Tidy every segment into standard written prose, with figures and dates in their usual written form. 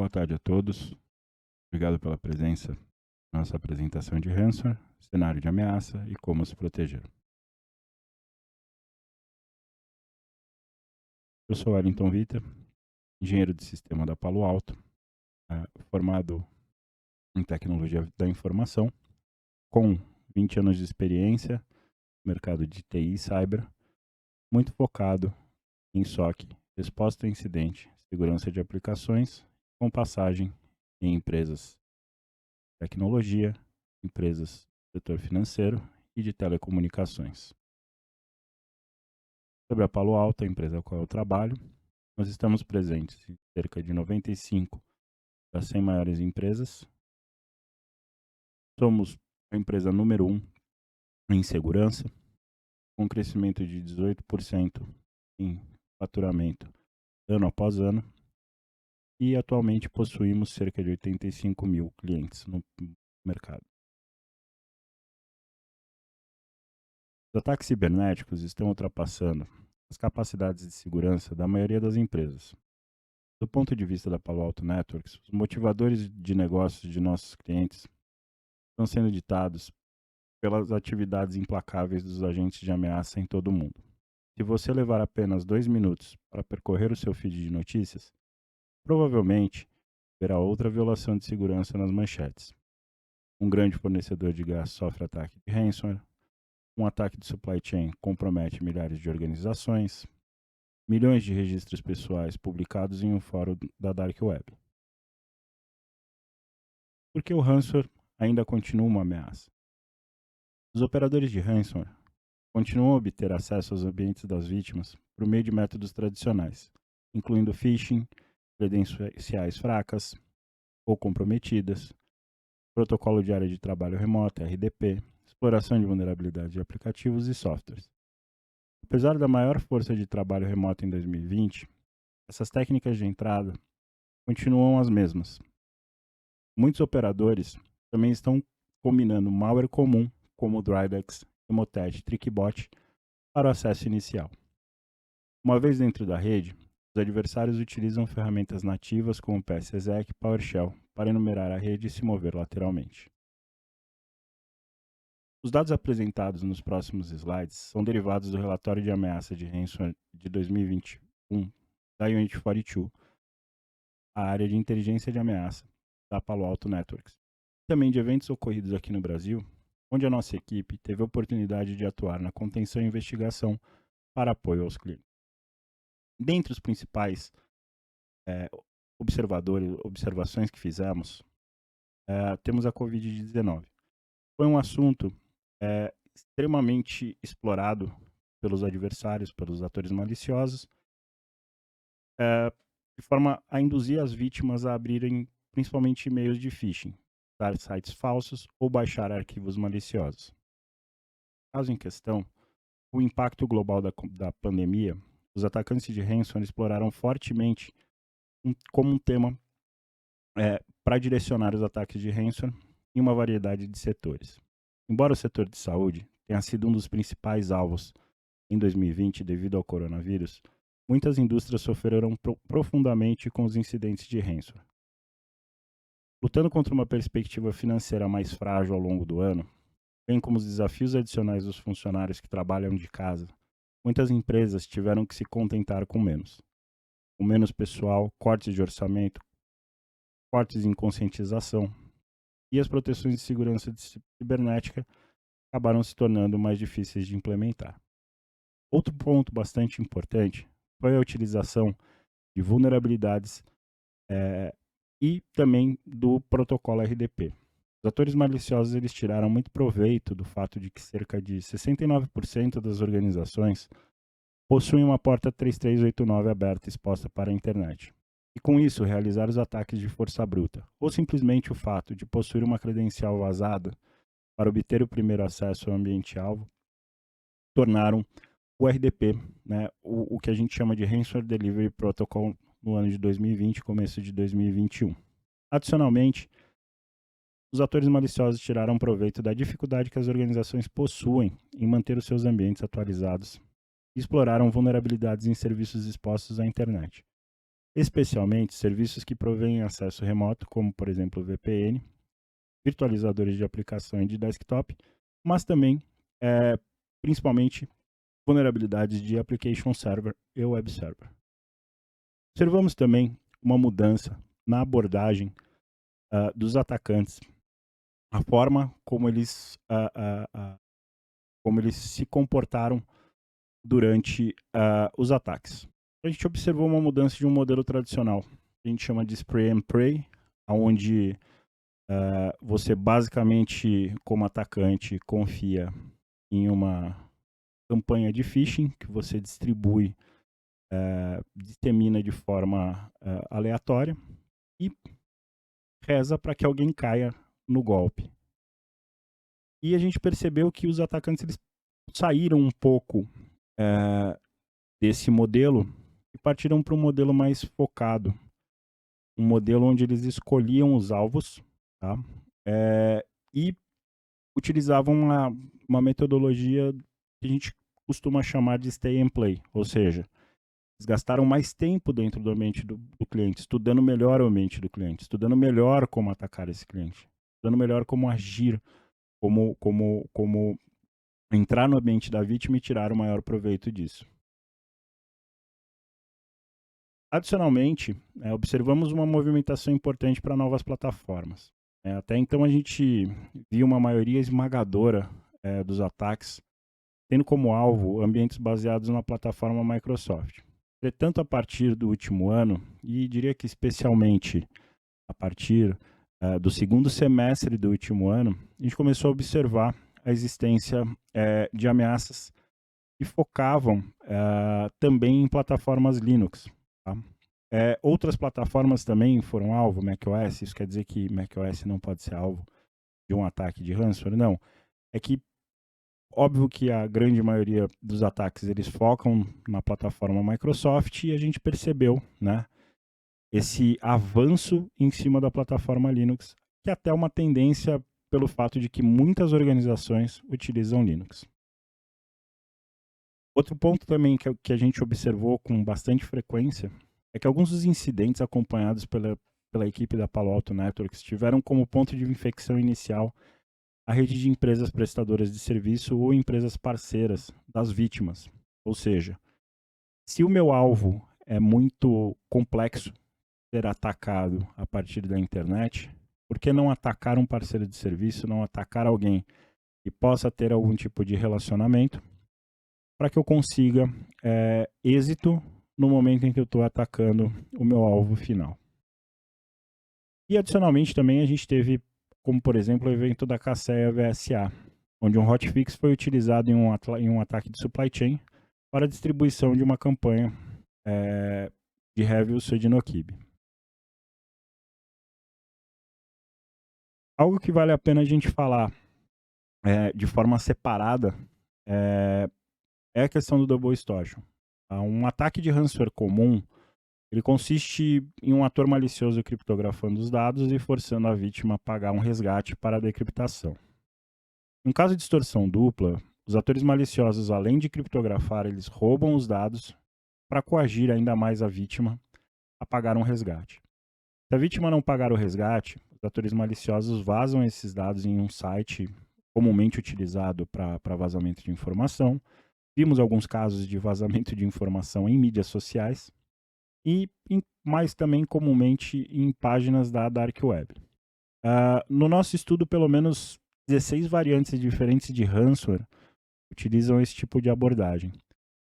Boa tarde a todos. Obrigado pela presença na nossa apresentação de ransomware, cenário de ameaça e como se proteger. Eu sou Wellington Vita, engenheiro de sistema da Palo Alto, formado em tecnologia da informação, com 20 anos de experiência no mercado de TI e cyber, muito focado em SOC, resposta a incidente, segurança de aplicações, com passagem em empresas de tecnologia, empresas do setor financeiro e de telecomunicações. Sobre a Palo Alto, a empresa a qual eu trabalho, nós estamos presentes em cerca de 95 das 100 maiores empresas. Somos a empresa número 1 em segurança, com crescimento de 18% em faturamento ano após ano, e atualmente possuímos cerca de 85 mil clientes no mercado. Os ataques cibernéticos estão ultrapassando as capacidades de segurança da maioria das empresas. Do ponto de vista da Palo Alto Networks, os motivadores de negócios de nossos clientes estão sendo ditados pelas atividades implacáveis dos agentes de ameaça em todo o mundo. Se você levar apenas 2 minutos para percorrer o seu feed de notícias, provavelmente verá outra violação de segurança nas manchetes. Um grande fornecedor de gás sofre ataque de ransomware, um ataque de supply chain compromete milhares de organizações, milhões de registros pessoais publicados em um fórum da Dark Web. Porque o ransomware ainda continua uma ameaça. Os operadores de ransomware continuam a obter acesso aos ambientes das vítimas por meio de métodos tradicionais, incluindo phishing, credenciais fracas ou comprometidas, protocolo de área de trabalho remota, RDP, exploração de vulnerabilidade de aplicativos e softwares. Apesar da maior força de trabalho remoto em 2020, essas técnicas de entrada continuam as mesmas. Muitos operadores também estão combinando malware comum, como o Dridex, Emotet, Trickbot, para o acesso inicial. Uma vez dentro da rede, os adversários utilizam ferramentas nativas como PSExec e PowerShell para enumerar a rede e se mover lateralmente. Os dados apresentados nos próximos slides são derivados do relatório de ameaça de ransomware de 2021 da Unit 42, a área de inteligência de ameaça da Palo Alto Networks. Também de eventos ocorridos aqui no Brasil, onde a nossa equipe teve a oportunidade de atuar na contenção e investigação para apoio aos clientes. Dentre os principais observações que fizemos, temos a Covid-19. Foi um assunto extremamente explorado pelos adversários, pelos atores maliciosos, de forma a induzir as vítimas a abrirem principalmente e-mails de phishing, usar sites falsos ou baixar arquivos maliciosos. No caso em questão, o impacto global da pandemia, os atacantes de ransomware exploraram fortemente como um tema para direcionar os ataques de ransomware em uma variedade de setores. Embora o setor de saúde tenha sido um dos principais alvos em 2020 devido ao coronavírus, muitas indústrias sofreram profundamente com os incidentes de ransomware. Lutando contra uma perspectiva financeira mais frágil ao longo do ano, bem como os desafios adicionais dos funcionários que trabalham de casa, muitas empresas tiveram que se contentar com menos. Com menos pessoal, cortes de orçamento, cortes em conscientização e as proteções de segurança cibernética acabaram se tornando mais difíceis de implementar. Outro ponto bastante importante foi a utilização de vulnerabilidades e também do protocolo RDP. Os atores maliciosos eles tiraram muito proveito do fato de que cerca de 69% das organizações possuem uma porta 3389 aberta exposta para a internet. E com isso realizar os ataques de força bruta, ou simplesmente o fato de possuir uma credencial vazada para obter o primeiro acesso ao ambiente-alvo, tornaram o RDP, o que a gente chama de Ransomware Delivery Protocol, no ano de 2020 e começo de 2021. Adicionalmente, os atores maliciosos tiraram proveito da dificuldade que as organizações possuem em manter os seus ambientes atualizados e exploraram vulnerabilidades em serviços expostos à internet. especialmente serviços que provêm acesso remoto, como, por exemplo, VPN, virtualizadores de aplicação e de desktop, mas também, principalmente, vulnerabilidades de application server e web server. Observamos também uma mudança na abordagem dos atacantes, a forma como eles se comportaram durante os ataques. A gente observou uma mudança de um modelo tradicional, que a gente chama de spray and pray, onde você basicamente, como atacante, confia em uma campanha de phishing que você distribui, dissemina de forma aleatória e reza para que alguém caia no golpe. E a gente percebeu que os atacantes eles saíram um pouco desse modelo e partiram para um modelo mais focado, um modelo onde eles escolhiam os alvos, tá? E utilizavam uma metodologia que a gente costuma chamar de stay and play, ou seja, eles gastaram mais tempo dentro do ambiente do cliente, estudando melhor o ambiente do cliente, estudando melhor como atacar esse cliente, estudando melhor como agir, como entrar no ambiente da vítima e tirar o maior proveito disso. Adicionalmente, observamos uma movimentação importante para novas plataformas. Até então a gente viu uma maioria esmagadora dos ataques tendo como alvo ambientes baseados na plataforma Microsoft. Entretanto, a partir do último ano, e diria que especialmente a partir do segundo semestre do último ano, a gente começou a observar a existência de ameaças que focavam também em plataformas Linux. Tá? Outras plataformas também foram alvo, macOS. Isso quer dizer que macOS não pode ser alvo de um ataque de ransomware? Não. É que, óbvio que a grande maioria dos ataques eles focam na plataforma Microsoft e a gente percebeu, né, esse avanço em cima da plataforma Linux, que é até uma tendência pelo fato de que muitas organizações utilizam Linux. Outro ponto também que a gente observou com bastante frequência é que alguns dos incidentes acompanhados pela equipe da Palo Alto Networks tiveram como ponto de infecção inicial a rede de empresas prestadoras de serviço ou empresas parceiras das vítimas. Ou seja, se o meu alvo é muito complexo ser atacado a partir da internet, por que não atacar um parceiro de serviço, não atacar alguém que possa ter algum tipo de relacionamento para que eu consiga êxito no momento em que eu estou atacando o meu alvo final. E adicionalmente também a gente teve, como por exemplo, o evento da Kaseya VSA, onde um hotfix foi utilizado em um ataque de supply chain para a distribuição de uma campanha de Revil Sodinokibi. Algo que vale a pena a gente falar de forma separada é a questão do double extortion. Um ataque de ransomware comum, ele consiste em um ator malicioso criptografando os dados e forçando a vítima a pagar um resgate para a decriptação. No caso de extorsão dupla, os atores maliciosos, além de criptografar, eles roubam os dados para coagir ainda mais a vítima a pagar um resgate. Se a vítima não pagar o resgate, os atores maliciosos vazam esses dados em um site comumente utilizado para vazamento de informação. Vimos alguns casos de vazamento de informação em mídias sociais e mais também comumente em páginas da Dark Web. No nosso estudo, pelo menos 16 variantes diferentes de ransomware utilizam esse tipo de abordagem.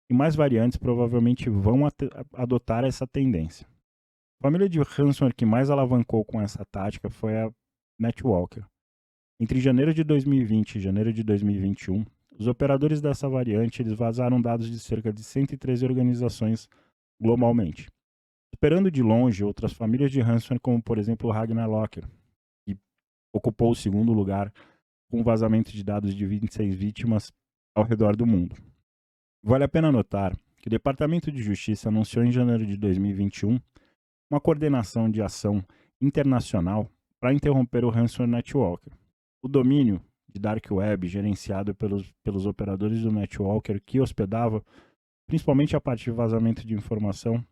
E mais variantes provavelmente vão adotar essa tendência. A família de ransomware que mais alavancou com essa tática foi a NetWalker. Entre janeiro de 2020 e janeiro de 2021, os operadores dessa variante eles vazaram dados de cerca de 113 organizações globalmente. Superando de longe outras famílias de ransomware, como por exemplo o Ragnar Locker, que ocupou o segundo lugar com vazamento de dados de 26 vítimas ao redor do mundo. Vale a pena notar que o Departamento de Justiça anunciou em janeiro de 2021 uma coordenação de ação internacional para interromper o ransomware NetWalker. O domínio de Dark Web, gerenciado pelos operadores do NetWalker, que hospedava, principalmente a partir de vazamento de informação,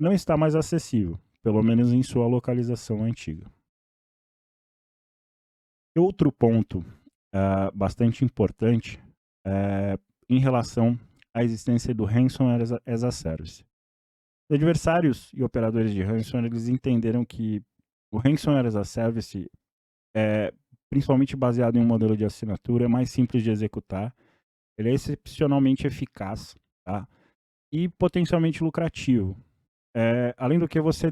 não está mais acessível, pelo menos em sua localização antiga. Outro ponto bastante importante em relação à existência do Ransomware as a Service. Os adversários e operadores de ransomware, eles entenderam que o Ransomware as a Service, principalmente baseado em um modelo de assinatura, é mais simples de executar, ele é excepcionalmente eficaz, tá? E potencialmente lucrativo. Além do que, você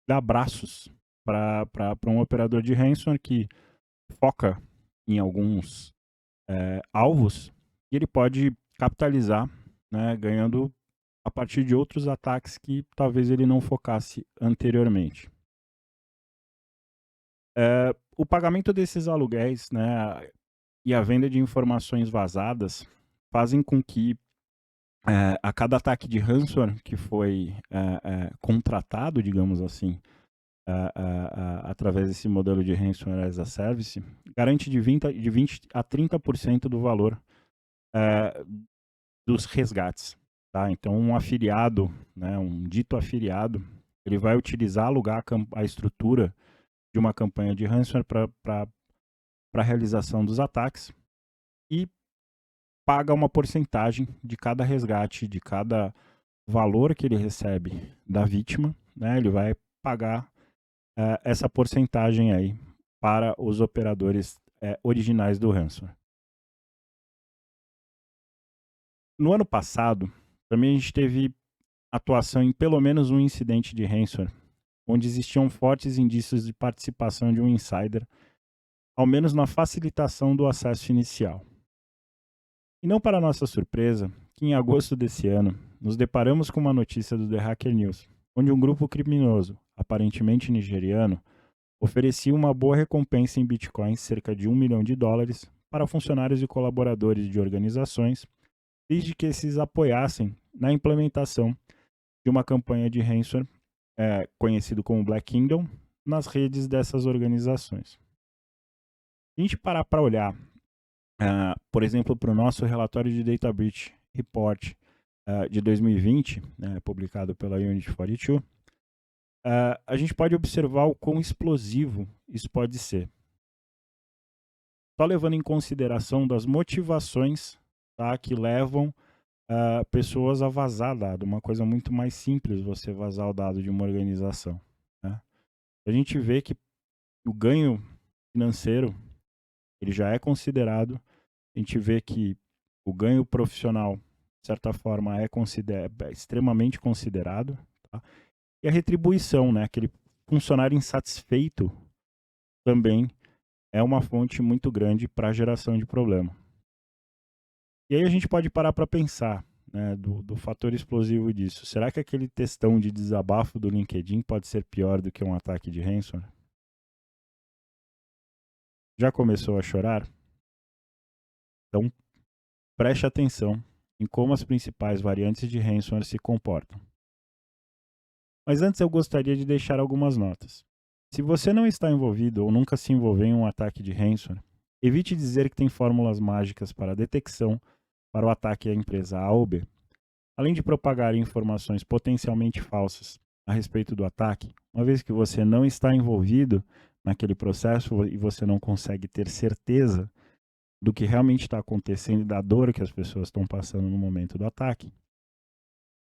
dá braços para um operador de ransomware que foca em alguns alvos e ele pode capitalizar, né, ganhando a partir de outros ataques que talvez ele não focasse anteriormente. O pagamento desses aluguéis, né, e a venda de informações vazadas fazem com que a cada ataque de ransomware que foi contratado, digamos assim, através desse modelo de Ransomware as a Service, garante de 20 a 30% do valor dos resgates. Tá? Então, um afiliado, né, um dito afiliado, ele vai alugar a estrutura de uma campanha de ransomware para a realização dos ataques e paga uma porcentagem de cada resgate, de cada valor que ele recebe da vítima, né, ele vai pagar essa porcentagem aí para os operadores originais do ransomware. No ano passado, também a gente teve atuação em pelo menos um incidente de ransomware, onde existiam fortes indícios de participação de um insider, ao menos na facilitação do acesso inicial. E não para nossa surpresa, que em agosto desse ano, nos deparamos com uma notícia do The Hacker News, onde um grupo criminoso, aparentemente nigeriano, oferecia uma boa recompensa em bitcoins, cerca de $1 milhão, para funcionários e colaboradores de organizações, desde que esses apoiassem na implementação de uma campanha de ransomware, conhecido como Black Kingdom, nas redes dessas organizações. Se a gente parar para olhar, por exemplo, para o nosso relatório de Data Breach Report de 2020, publicado pela Unit 42, a gente pode observar o quão explosivo isso pode ser. Só levando em consideração das motivações, tá, que levam pessoas a vazar dado. Uma coisa muito mais simples você vazar o dado de uma organização. Né? A gente vê que o ganho financeiro ele já é considerado. A gente vê que o ganho profissional, de certa forma, é extremamente considerado. Tá? E a retribuição, né? Aquele funcionário insatisfeito também é uma fonte muito grande para a geração de problema. E aí a gente pode parar para pensar, né, do fator explosivo disso. Será que aquele textão de desabafo do LinkedIn pode ser pior do que um ataque de ransomware? Já começou a chorar? Então, preste atenção em como as principais variantes de ransomware se comportam. Mas antes eu gostaria de deixar algumas notas. Se você não está envolvido ou nunca se envolveu em um ataque de ransomware, evite dizer que tem fórmulas mágicas para a detecção para o ataque à empresa A ou B. Além de propagar informações potencialmente falsas a respeito do ataque, uma vez que você não está envolvido naquele processo e você não consegue ter certeza do que realmente está acontecendo e da dor que as pessoas estão passando no momento do ataque,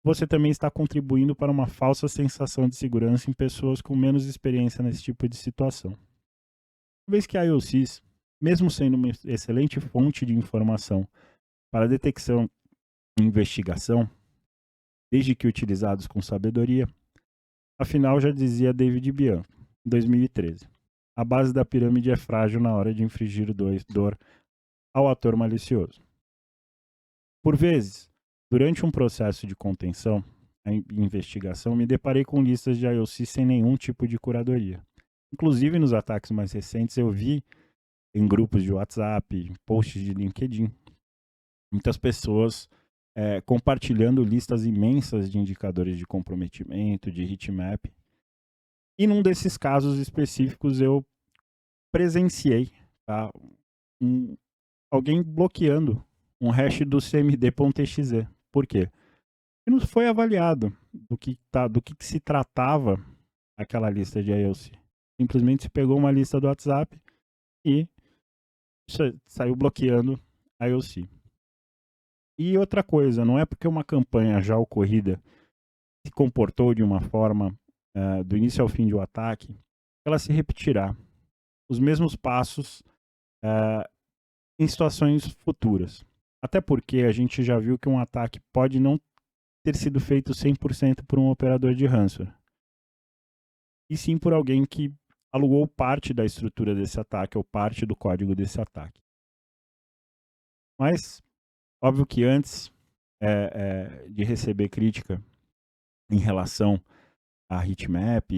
você também está contribuindo para uma falsa sensação de segurança em pessoas com menos experiência nesse tipo de situação. Uma vez que a IOCs, mesmo sendo uma excelente fonte de informação para detecção e investigação, desde que utilizados com sabedoria, afinal já dizia David Bianco, em 2013, a base da pirâmide é frágil na hora de infligir dor ao ator malicioso. Por vezes, durante um processo de contenção e investigação, me deparei com listas de IOC sem nenhum tipo de curadoria. Inclusive, nos ataques mais recentes, eu vi em grupos de WhatsApp, posts de LinkedIn, muitas pessoas compartilhando listas imensas de indicadores de comprometimento, de heatmap. E num desses casos específicos, eu presenciei, tá, alguém bloqueando um hash do cmd.exe. Por quê? Porque não foi avaliado do que se tratava aquela lista de IOC. Simplesmente se pegou uma lista do WhatsApp e saiu bloqueando a IOC. E outra coisa, não é porque uma campanha já ocorrida se comportou de uma forma do início ao fim de um ataque, ela se repetirá os mesmos passos em situações futuras. Até porque a gente já viu que um ataque pode não ter sido feito 100% por um operador de ransomware, e sim por alguém que alugou parte da estrutura desse ataque ou parte do código desse ataque. Mas, óbvio que antes de receber crítica em relação a heatmap,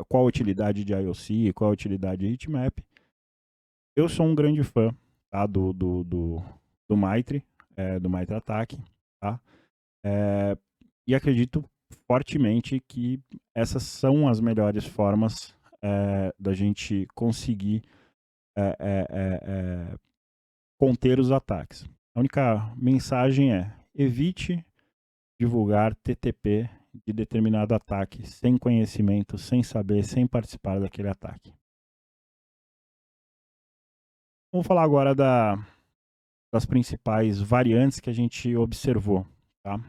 qual a utilidade de IOC, qual a utilidade de heatmap, eu sou um grande fã, tá, do Mitre, do Mitre Attack, tá? E acredito fortemente que essas são as melhores formas da gente conseguir conter os ataques. A única mensagem é: evite divulgar TTP de determinado ataque sem conhecimento, sem saber, sem participar daquele ataque. Vamos falar agora das principais variantes que a gente observou, tá?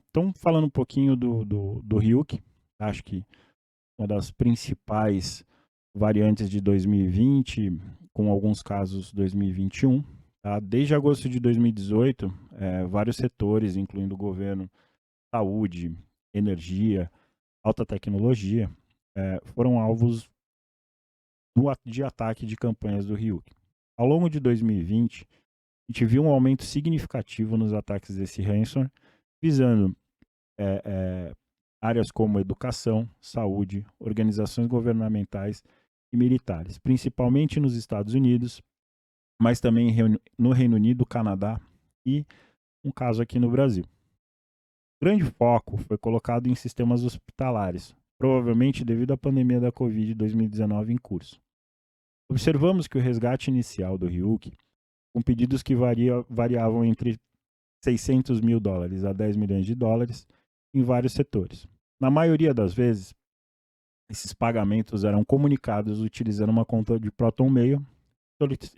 Então, falando um pouquinho do Ryuk, acho que uma das principais variantes de 2020, com alguns casos 2021. Tá? Desde agosto de 2018, vários setores, incluindo o governo, saúde, energia, alta tecnologia, foram alvos de ataque de campanhas do Ryuk. Ao longo de 2020, a gente viu um aumento significativo nos ataques desse ransomware, visando áreas como educação, saúde, organizações governamentais e militares, principalmente nos Estados Unidos, mas também no Reino Unido, Canadá e um caso aqui no Brasil. O grande foco foi colocado em sistemas hospitalares, provavelmente devido à pandemia da Covid 2019 em curso. Observamos que o resgate inicial do Ryuk, com pedidos que variavam entre $600 mil a $10 milhões em vários setores. Na maioria das vezes, esses pagamentos eram comunicados utilizando uma conta de ProtonMail,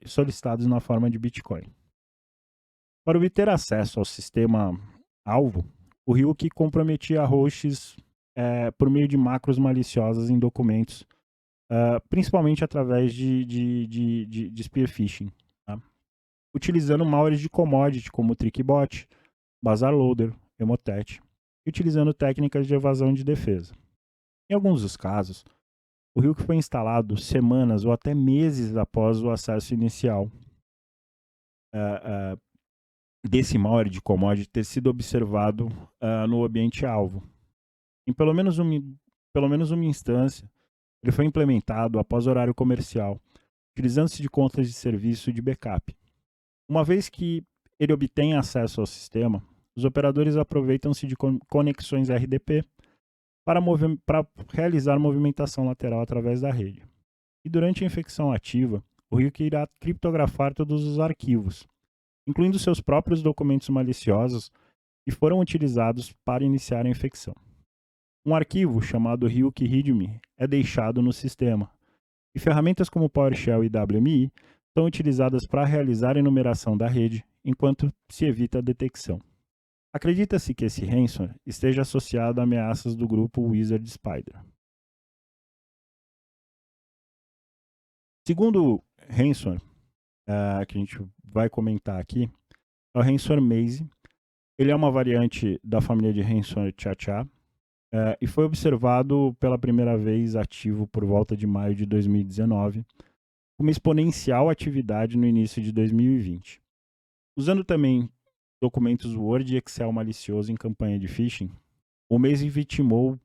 solicitados na forma de Bitcoin. Para obter acesso ao sistema alvo, o Ryuk comprometia hosts por meio de macros maliciosas em documentos, principalmente através de spear phishing, tá? Utilizando malwares de commodity como Trickbot, BazarLoader, Emotet, e utilizando técnicas de evasão de defesa. Em alguns dos casos, o Ryuk foi instalado semanas ou até meses após o acesso inicial desse malware de commodity ter sido observado no ambiente-alvo. Em pelo menos uma instância, ele foi implementado após horário comercial, utilizando-se de contas de serviço de backup. Uma vez que ele obtém acesso ao sistema, os operadores aproveitam-se de conexões RDP para realizar movimentação lateral através da rede. E durante a infecção ativa, o Ryuk irá criptografar todos os arquivos, incluindo seus próprios documentos maliciosos que foram utilizados para iniciar a infecção. Um arquivo chamado Ryuk README é deixado no sistema, e ferramentas como PowerShell e WMI são utilizadas para realizar a enumeração da rede, enquanto se evita a detecção. Acredita-se que esse ransomware esteja associado a ameaças do grupo Wizard Spider. Segundo ransomware, que a gente vai comentar aqui, é o ransomware Maze. Ele é uma variante da família de ransomware Cha-Cha, e foi observado pela primeira vez ativo por volta de maio de 2019, com uma exponencial atividade no início de 2020. Usando também documentos Word e Excel malicioso em campanha de phishing, o Maze vitimou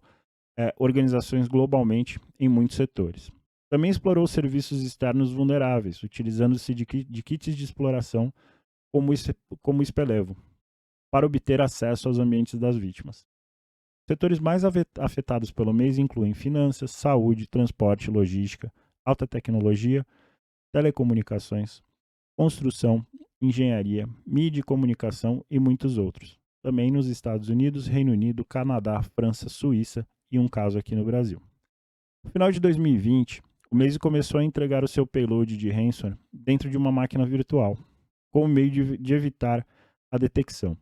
organizações globalmente em muitos setores. Também explorou serviços externos vulneráveis, utilizando-se de kits de exploração como o Spelevo, para obter acesso aos ambientes das vítimas. Setores mais afetados pelo Maze incluem finanças, saúde, transporte, logística, alta tecnologia, telecomunicações, construção, engenharia, mídia e comunicação e muitos outros. também nos Estados Unidos, Reino Unido, Canadá, França, Suíça e um caso aqui no Brasil. No final de 2020, o Maze começou a entregar o seu payload de ransomware dentro de uma máquina virtual, como meio de evitar a detecção.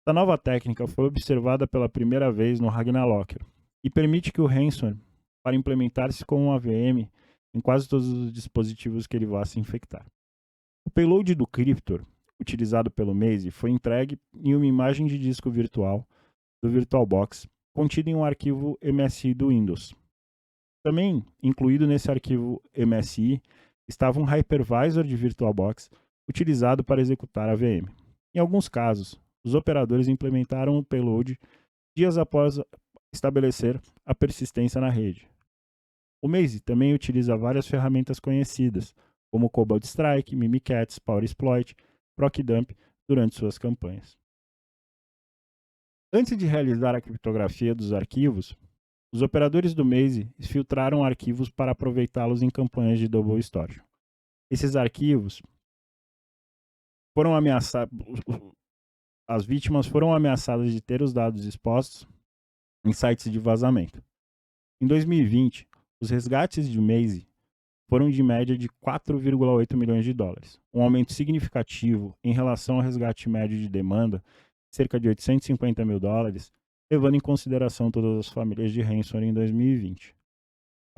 Essa nova técnica foi observada pela primeira vez no Ragnarlocker e permite que o ransomware para implementar-se com um AVM em quase todos os dispositivos que ele vá se infectar. O payload do Cryptor, utilizado pelo Maze, foi entregue em uma imagem de disco virtual do VirtualBox, contida em um arquivo MSI do Windows. Também incluído nesse arquivo MSI estava um hypervisor de VirtualBox utilizado para executar a VM. Em alguns casos, os operadores implementaram o payload dias após estabelecer a persistência na rede. O Maze também utiliza várias ferramentas conhecidas, como Cobalt Strike, Mimikatz, PowerExploit, ProcDump, durante suas campanhas. Antes de realizar a criptografia dos arquivos, os operadores do Maze filtraram arquivos para aproveitá-los em campanhas de double storage. Esses arquivos foram ameaçados, as vítimas foram ameaçadas de ter os dados expostos em sites de vazamento. Em 2020, os resgates de Maze foram de média de 4,8 milhões de dólares, um aumento significativo em relação ao resgate médio de demanda, cerca de 850 mil dólares, levando em consideração todas as famílias de ransomware em 2020.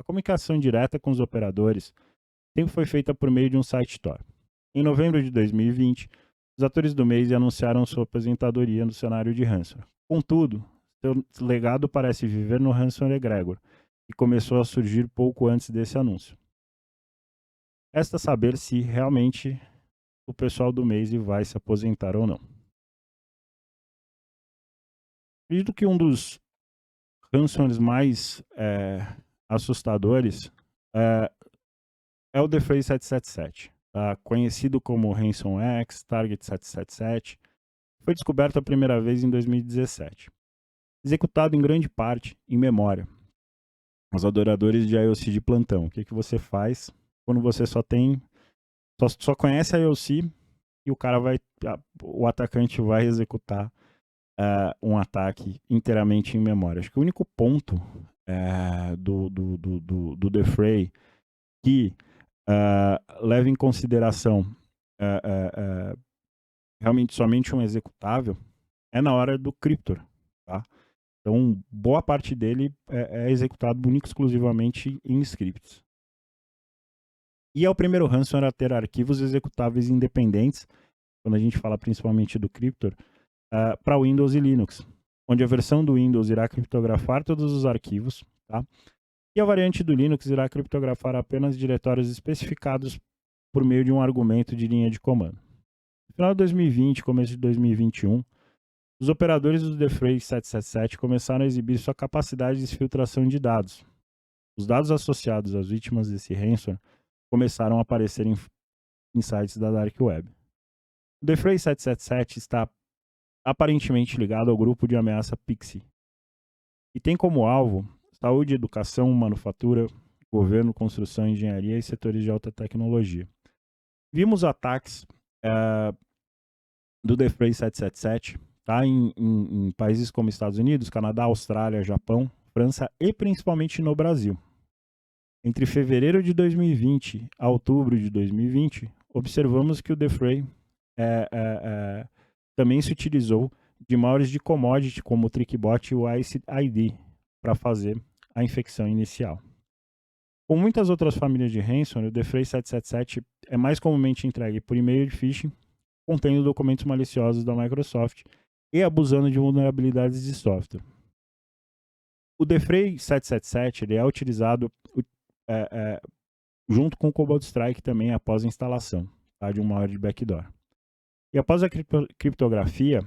A comunicação direta com os operadores sempre foi feita por meio de um site Tor. Em novembro de 2020, os atores do Maze anunciaram sua aposentadoria no cenário de ransomware. Contudo, seu legado parece viver no ransomware egregor, que começou a surgir pouco antes desse anúncio. Resta saber se realmente o pessoal do Maze vai se aposentar ou não. Acredito que um dos ransomwares mais assustadores é o Defray 777, conhecido como Ransom X, Target 777. Foi descoberto a primeira vez em 2017. Executado em grande parte em memória. Os adoradores de IOC de plantão. O que você faz quando você só conhece a IOC e o atacante vai executar um ataque inteiramente em memória? Acho que o único ponto do Defray que leva em consideração realmente somente um executável é na hora do Cryptor, tá? Então, boa parte dele é executado única e exclusivamente em scripts. E é o primeiro ransomware a ter arquivos executáveis independentes, quando a gente fala principalmente do Cryptor, para Windows e Linux, onde a versão do Windows irá criptografar todos os arquivos, tá? E a variante do Linux irá criptografar apenas diretórios especificados por meio de um argumento de linha de comando. No final de 2020 e começo de 2021, os operadores do Defray 777 começaram a exibir sua capacidade de filtração de dados. Os dados associados às vítimas desse ransomware começaram a aparecer em sites da Dark Web. O Defray 777 está aparentemente ligado ao grupo de ameaça Pixie e tem como alvo saúde, educação, manufatura, governo, construção, engenharia e setores de alta tecnologia. Vimos ataques do Defray 777 em países como Estados Unidos, Canadá, Austrália, Japão, França e principalmente no Brasil. Entre fevereiro de 2020 a outubro de 2020, observamos que o Defray também se utilizou de malwares de commodity como o TrickBot e o ICE ID para fazer a infecção inicial. Com muitas outras famílias de ransomware, o Defray 777 é mais comumente entregue por e-mail de phishing, contendo documentos maliciosos da Microsoft e abusando de vulnerabilidades de software. O Defray 777 ele é utilizado junto com o Cobalt Strike também após a instalação de um malware de backdoor. E após a criptografia,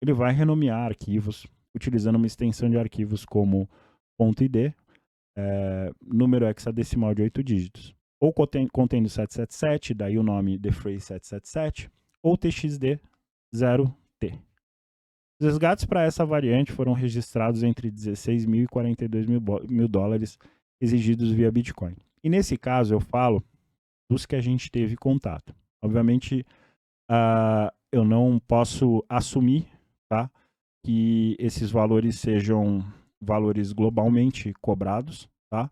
ele vai renomear arquivos utilizando uma extensão de arquivos como .id, número hexadecimal de 8 dígitos, ou contendo 777, daí o nome Defray 777, ou TXD 0T. Os resgates para essa variante foram registrados entre 16 mil e 42 mil dólares exigidos via Bitcoin. E nesse caso eu falo dos que a gente teve contato. Obviamente eu não posso assumir, tá, que esses valores sejam valores globalmente cobrados, tá?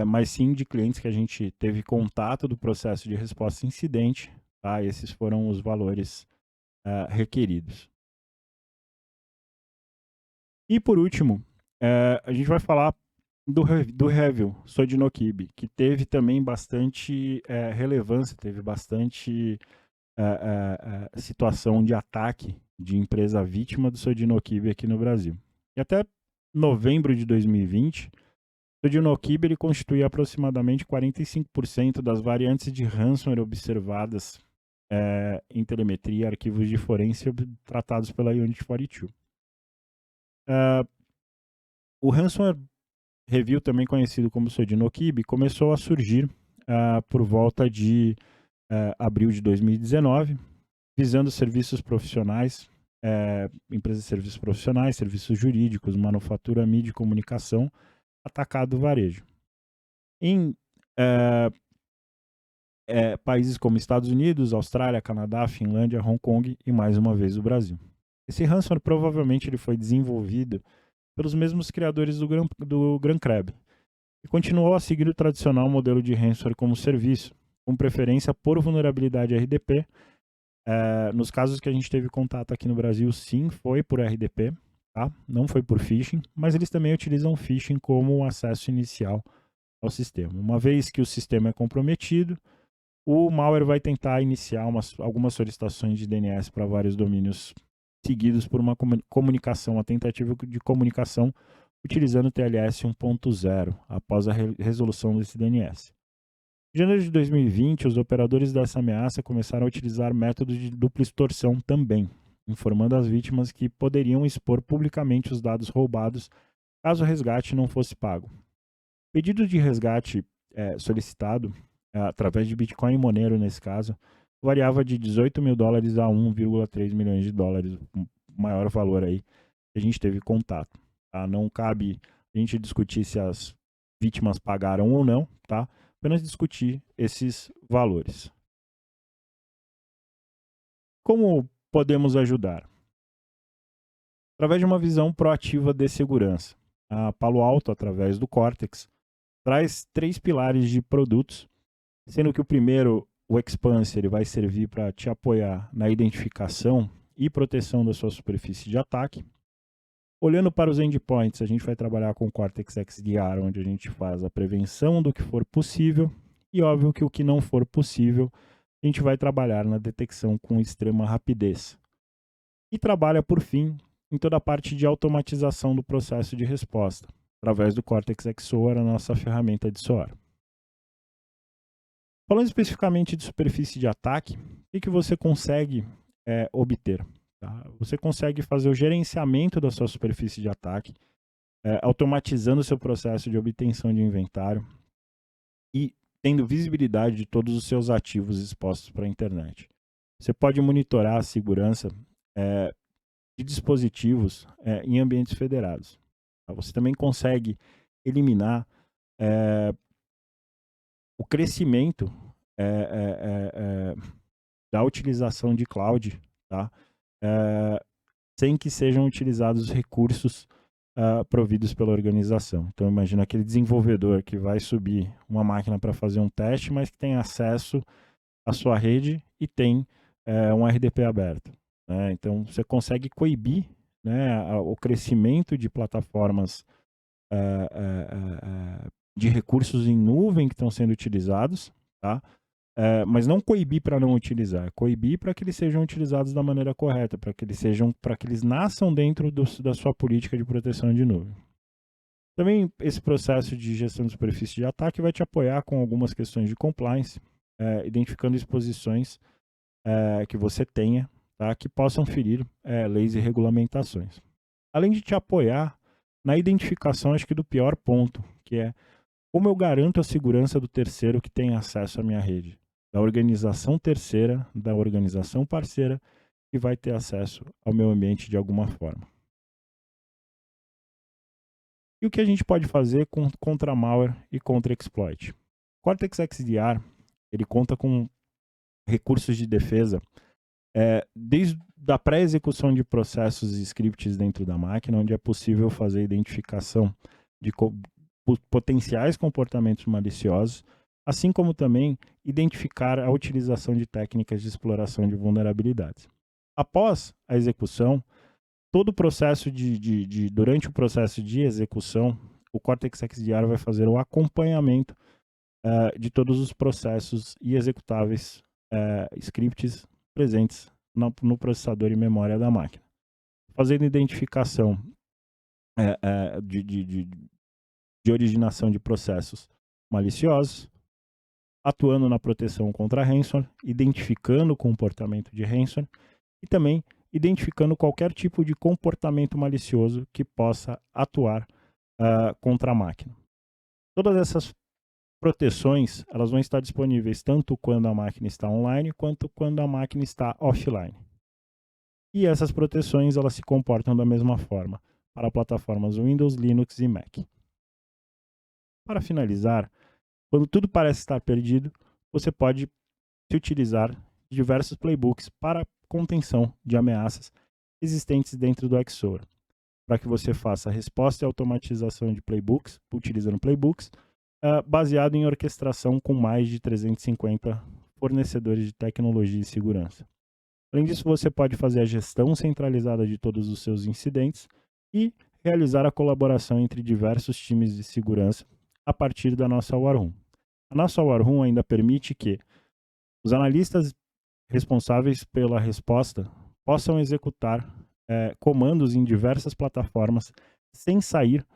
Mas sim de clientes que a gente teve contato do processo de resposta a incidente, tá? Esses foram os valores requeridos. E por último, a gente vai falar do Revil Sodinokibi, que teve também bastante relevância, teve bastante situação de ataque de empresa vítima do Sodinokibi aqui no Brasil. E até novembro de 2020, o Sodinokibi ele constituía aproximadamente 45% das variantes de ransomware observadas em telemetria e arquivos de forense tratados pela Unit 42. O ransomware Revil, também conhecido como Sodinokibi, começou a surgir por volta de abril de 2019, visando serviços profissionais, empresas de serviços profissionais, serviços jurídicos, manufatura, mídia e comunicação, atacado varejo. Em países como Estados Unidos, Austrália, Canadá, Finlândia, Hong Kong e mais uma vez o Brasil. Esse ransomware provavelmente ele foi desenvolvido pelos mesmos criadores do GrandCrab e continuou a seguir o tradicional modelo de ransomware como serviço, com preferência por vulnerabilidade RDP. Nos casos que a gente teve contato aqui no Brasil, sim, foi por RDP, tá? Não foi por phishing, mas eles também utilizam phishing como acesso inicial ao sistema. Uma vez que o sistema é comprometido, o malware vai tentar iniciar algumas solicitações de DNS para vários domínios seguidos por uma comunicação, uma tentativa de comunicação utilizando o TLS 1.0 após a resolução desse DNS. Em janeiro de 2020, os operadores dessa ameaça começaram a utilizar métodos de dupla extorsão também, informando as vítimas que poderiam expor publicamente os dados roubados caso o resgate não fosse pago. O pedido de resgate solicitado através de Bitcoin e Monero, nesse caso, variava de $18 mil a 1,3 milhões de dólares, o maior valor aí que a gente teve contato. Tá? Não cabe a gente discutir se as vítimas pagaram ou não, tá? Apenas discutir esses valores. Como podemos ajudar? Através de uma visão proativa de segurança. A Palo Alto, através do Cortex, traz 3 pilares de produtos, sendo que o primeiro, o Expanse, ele vai servir para te apoiar na identificação e proteção da sua superfície de ataque. Olhando para os endpoints, a gente vai trabalhar com o Cortex XDR, onde a gente faz a prevenção do que for possível e, óbvio, que o que não for possível, a gente vai trabalhar na detecção com extrema rapidez. E trabalha, por fim, em toda a parte de automatização do processo de resposta, através do Cortex XSOAR, a nossa ferramenta de SOAR. Falando especificamente de superfície de ataque, o que você consegue obter? Tá? Você consegue fazer o gerenciamento da sua superfície de ataque, automatizando o seu processo de obtenção de inventário e tendo visibilidade de todos os seus ativos expostos para a internet. Você pode monitorar a segurança de dispositivos em ambientes federados. Tá? Você também consegue eliminar o crescimento da utilização de cloud, tá? Sem que sejam utilizados recursos providos pela organização. Então, imagina aquele desenvolvedor que vai subir uma máquina para fazer um teste, mas que tem acesso à sua rede e tem um RDP aberto. Né? Então, você consegue coibir, né, o crescimento de plataformas de recursos em nuvem que estão sendo utilizados, tá? Mas não coibir para não utilizar, coibir para que eles sejam utilizados da maneira correta, para que eles nasçam dentro da sua política de proteção de nuvem. Também esse processo de gestão de superfície de ataque vai te apoiar com algumas questões de compliance, identificando exposições que você tenha, tá, que possam ferir leis e regulamentações. Além de te apoiar na identificação, acho que do pior ponto, que é como eu garanto a segurança do terceiro que tem acesso à minha rede, da organização terceira, da organização parceira que vai ter acesso ao meu ambiente de alguma forma. E o que a gente pode fazer contra malware e contra exploit? O Cortex XDR ele conta com recursos de defesa desde a pré-execução de processos e scripts dentro da máquina, onde é possível fazer a identificação de potenciais comportamentos maliciosos, assim como também identificar a utilização de técnicas de exploração de vulnerabilidades. Após a execução, todo o processo durante o processo de execução, o Cortex XDR vai fazer o acompanhamento de todos os processos e executáveis scripts presentes no processador e memória da máquina, fazendo identificação de originação de processos maliciosos, atuando na proteção contra ransomware, identificando o comportamento de ransomware e também identificando qualquer tipo de comportamento malicioso que possa atuar contra a máquina. Todas essas proteções, elas vão estar disponíveis tanto quando a máquina está online quanto quando a máquina está offline. E essas proteções, elas se comportam da mesma forma para plataformas Windows, Linux e Mac. Para finalizar, quando tudo parece estar perdido, você pode se utilizar de diversos playbooks para contenção de ameaças existentes dentro do Xora, para que você faça resposta e automatização de playbooks, utilizando playbooks, baseado em orquestração com mais de 350 fornecedores de tecnologia e segurança. Além disso, você pode fazer a gestão centralizada de todos os seus incidentes e realizar a colaboração entre diversos times de segurança a partir da nossa War Room. A nossa War Room ainda permite que os analistas responsáveis pela resposta possam executar comandos em diversas plataformas sem sair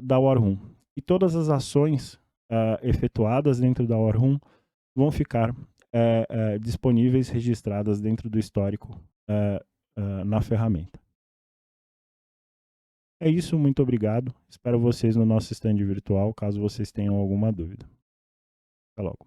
da War Room. E todas as ações efetuadas dentro da War Room vão ficar disponíveis, registradas dentro do histórico na ferramenta. É isso, muito obrigado. Espero vocês no nosso stand virtual, caso vocês tenham alguma dúvida. Até logo.